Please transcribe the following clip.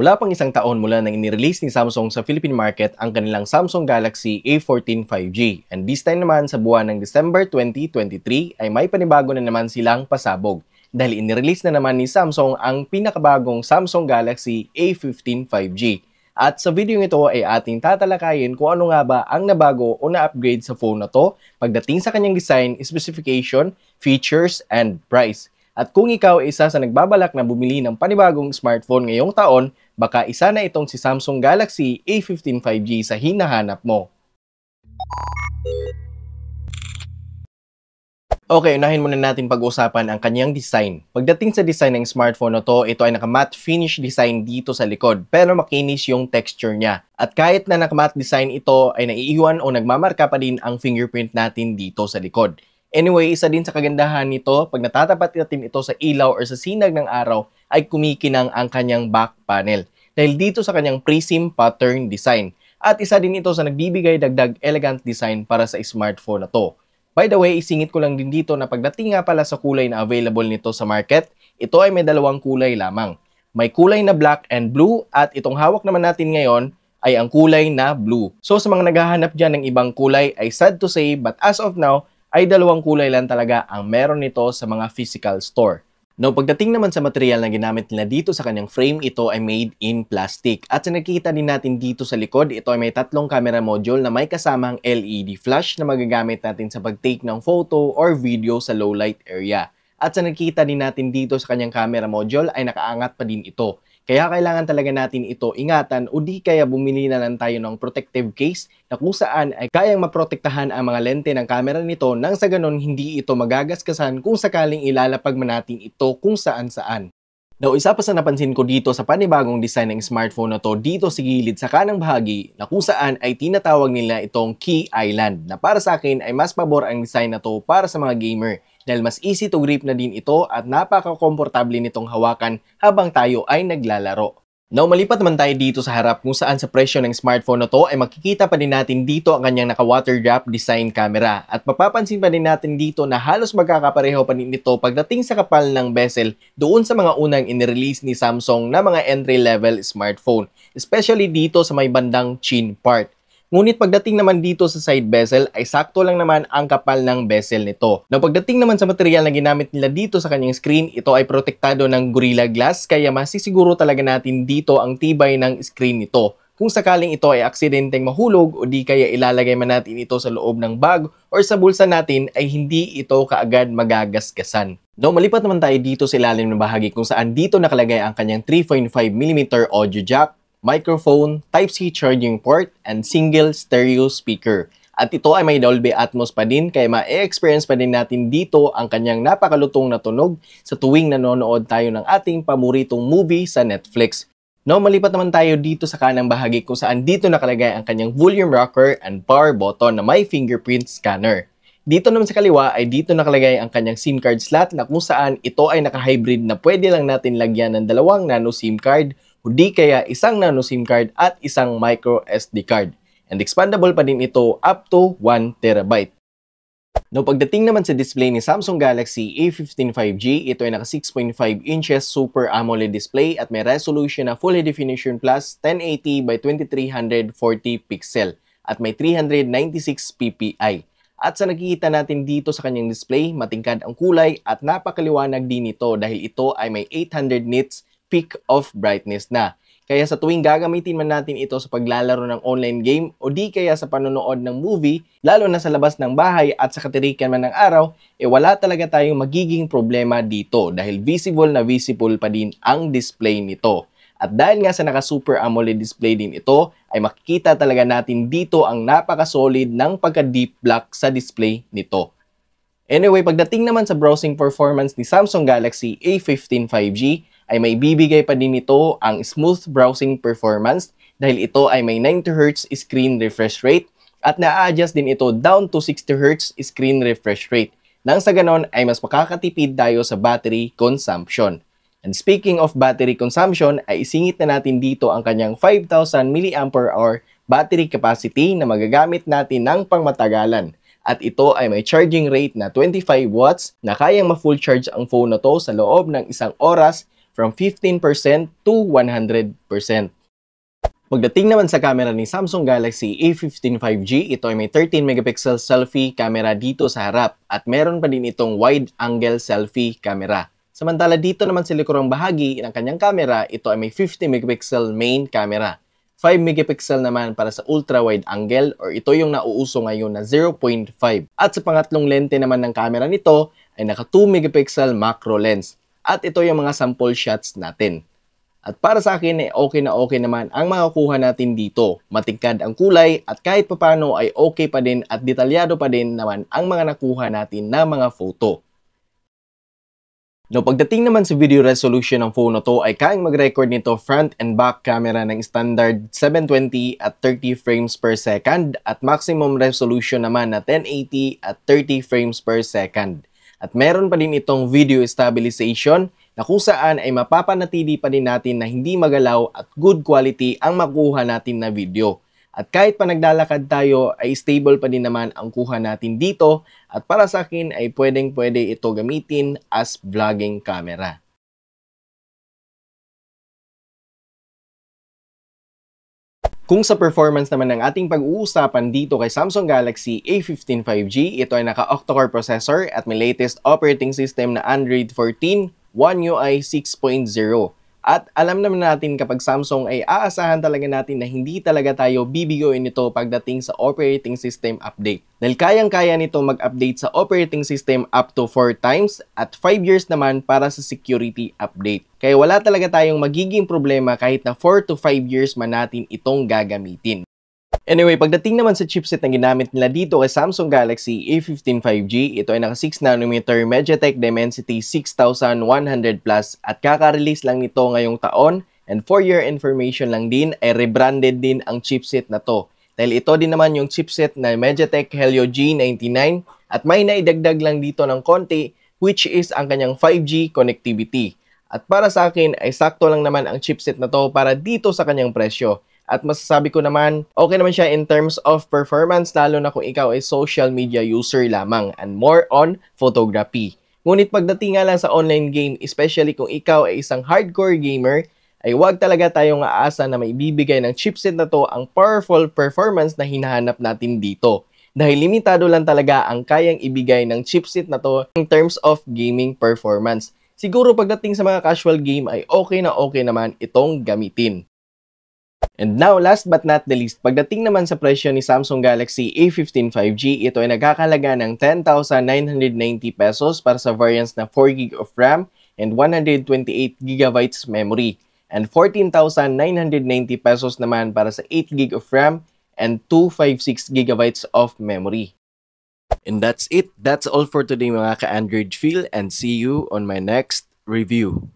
Wala pang isang taon mula nang inirelease ni Samsung sa Philippine market ang kanilang Samsung Galaxy A14 5G. And this time naman sa buwan ng December 2023 ay may panibago na naman silang pasabog. Dahil inirelease na naman ni Samsung ang pinakabagong Samsung Galaxy A15 5G. At sa video ito ay ating tatalakayin kung ano nga ba ang nabago o na-upgrade sa phone na to pagdating sa kanyang design, specification, features, and price. At kung ikaw ay isa sa nagbabalak na bumili ng panibagong smartphone ngayong taon, baka isa na itong si Samsung Galaxy A15 5G sa hinahanap mo. Okay, unahin muna natin pag-usapan ang kanyang design. Pagdating sa design ng smartphone na to, ito ay naka-matte finish design dito sa likod, pero makinis yung texture niya. At kahit na naka-matte design ito, ay naiiwan o nagmamarka pa din ang fingerprint natin dito sa likod. Anyway, isa din sa kagandahan nito, pag natatapat natin ito sa ilaw or sa sinag ng araw, ay kumikinang ang kanyang back panel. Dahil dito sa kanyang prism pattern design. At isa din ito sa nagbibigay dagdag elegant design para sa smartphone na to. By the way, isingit ko lang din dito na pagdating nga pala sa kulay na available nito sa market, ito ay may dalawang kulay lamang. May kulay na black and blue at itong hawak naman natin ngayon ay ang kulay na blue. So sa mga naghahanap dyan ng ibang kulay ay sad to say but as of now, ay dalawang kulay lang talaga ang meron nito sa mga physical store. Now, pagdating naman sa material na ginamit nila dito sa kanyang frame, ito ay made in plastic. At sa nakikita din natin dito sa likod, ito ay may tatlong camera module na may kasamang LED flash na magagamit natin sa pag-take ng photo or video sa low light area. At sa nakikita din natin dito sa kanyang camera module ay nakaangat pa din ito. Kaya kailangan talaga natin ito ingatan o di kaya bumili na lang tayo ng protective case na kung saan ay kayang maprotektahan ang mga lente ng camera nito nang sa ganon hindi ito magagasgasan kung sakaling ilalapag man natin ito kung saan-saan. Now, isa pa sa napansin ko dito sa panibagong design ng smartphone na to dito sa gilid sa kanang bahagi na kung saan ay tinatawag nila itong key island na para sa akin ay mas pabor ang design na to para sa mga gamer. Dahil mas easy to grip na din ito at napaka-komportable nitong hawakan habang tayo ay naglalaro. Now, malipat naman tayo dito sa harap kung saan sa presyo ng smartphone na to ay makikita pa din natin dito ang kanyang naka-water drop design camera. At mapapansin pa din natin dito na halos magkakapareho pa din ito pagdating sa kapal ng bezel doon sa mga unang inirelease ni Samsung na mga entry-level smartphone. Especially dito sa may bandang chin part. Ngunit pagdating naman dito sa side bezel ay sakto lang naman ang kapal ng bezel nito. Na pagdating naman sa material na ginamit nila dito sa kanyang screen, ito ay protektado ng Gorilla Glass kaya masisiguro talaga natin dito ang tibay ng screen nito. Kung sakaling ito ay aksidenteng mahulog o di kaya ilalagay man natin ito sa loob ng bag or sa bulsa natin ay hindi ito kaagad magagasgasan. Now, malipat naman tayo dito sa ilalim ng bahagi kung saan dito nakalagay ang kanyang 3.5mm audio jack, microphone, Type-C charging port, and single stereo speaker. At ito ay may Dolby Atmos pa din kaya ma-experience pa din natin dito ang kanyang napakalutong na tunog sa tuwing nanonood tayo ng ating paboritong movie sa Netflix. Now, malipat naman tayo dito sa kanang bahagi kung saan dito nakalagay ang kanyang volume rocker and power button na may fingerprint scanner. Dito naman sa kaliwa ay dito nakalagay ang kanyang SIM card slot na kung saan ito ay naka-hybrid na pwede lang natin lagyan ng dalawang nano SIM card o di kaya isang nano SIM card at isang micro SD card. And expandable pa din ito up to 1TB. Now, pagdating naman sa display ni Samsung Galaxy A15 5G, ito ay naka 6.5 inches Super AMOLED display at may resolution na Full Definition Plus 1080 by 2340 pixel at may 396 ppi. At sa nakikita natin dito sa kanyang display, matingkad ang kulay at napakaliwanag din ito dahil ito ay may 800 nits peak of brightness na. Kaya sa tuwing gagamitin man natin ito sa paglalaro ng online game o di kaya sa panonood ng movie, lalo na sa labas ng bahay at sa katirikan man ng araw, wala talaga tayong magiging problema dito dahil visible na visible pa din ang display nito. At dahil nga sa naka Super AMOLED display din ito, ay makikita talaga natin dito ang napaka-solid ng pagka-deep black sa display nito. Anyway, pagdating naman sa browsing performance ni Samsung Galaxy A15 5G, ay may bibigay pa din ito ang smooth browsing performance dahil ito ay may 90Hz screen refresh rate at na-adjust din ito down to 60Hz screen refresh rate. Nang sa ganon ay mas makakatipid tayo sa battery consumption. And speaking of battery consumption, ay isingit na natin dito ang kanyang 5,000 mAh battery capacity na magagamit natin ng pangmatagalan. At ito ay may charging rate na 25 watts na kayang ma-full charge ang phone na to sa loob ng isang oras from 15% to 100%. Pagdating naman sa camera ni Samsung Galaxy A15 5G, ito ay may 13 megapixel selfie camera dito sa harap at meron pa din itong wide angle selfie camera. Samantala dito naman sa likurang bahagi ng kanyang camera, ito ay may 50 megapixel main camera. 5 megapixel naman para sa ultra wide angle or ito yung nauuso ngayon na 0.5. At sa pangatlong lente naman ng camera nito ay naka 2 megapixel macro lens. At ito yung mga sample shots natin. At para sa akin, okay na okay naman ang makukuha natin dito. Matingkad ang kulay at kahit papano ay okay pa din at detalyado pa din naman ang mga nakuha natin na mga photo. No, pagdating naman sa video resolution ng phone na to ay kayang mag-record nito front and back camera ng standard 720 at 30 frames per second at maximum resolution naman na 1080 at 30 frames per second. At meron pa din itong video stabilization na kung saan ay mapapanatili pa din natin na hindi magalaw at good quality ang makuha natin na video. At kahit pa naglalakad tayo ay stable pa din naman ang kuha natin dito at para sa akin ay pwedeng-pwede ito gamitin as vlogging camera. Kung sa performance naman ng ating pag-uusapan dito kay Samsung Galaxy A15 5G, ito ay naka octa-core processor at may latest operating system na Android 14, One UI 6.0. At alam naman natin kapag Samsung ay aasahan talaga natin na hindi talaga tayo bibigoin nito pagdating sa operating system update. Dahil kayang-kaya nito mag-update sa operating system up to 4 times at 5 years naman para sa security update. Kaya wala talaga tayong magiging problema kahit na 4 to 5 years man natin itong gagamitin. Anyway, pagdating naman sa chipset na ginamit nila dito kay Samsung Galaxy A15 5G, ito ay naka 6nm MediaTek Dimensity 6100 Plus at kaka-release lang nito ngayong taon and for your information lang din ay rebranded din ang chipset na to. Dahil ito din naman yung chipset na MediaTek Helio G99 at may naidagdag lang dito ng konti which is ang kanyang 5G connectivity. At para sa akin ay sakto lang naman ang chipset na to para dito sa kanyang presyo. At masasabi ko naman, okay naman siya in terms of performance lalo na kung ikaw ay social media user lamang and more on photography. Ngunit pagdating nga lang sa online game, especially kung ikaw ay isang hardcore gamer, ay huwag talaga tayong aasa na maibibigay ng chipset na to ang powerful performance na hinahanap natin dito. Dahil limitado lang talaga ang kayang ibigay ng chipset na to in terms of gaming performance. Siguro pagdating sa mga casual game ay okay naman itong gamitin. And now, last but not the least, pagdating naman sa presyo ni Samsung Galaxy A15 5G, ito ay nagkakalaga ng 10,990 pesos para sa variants na 4GB of RAM and 128GB memory. And 14,990 pesos naman para sa 8GB of RAM and 256GB of memory. And that's it. That's all for today mga ka-Android feel and see you on my next review.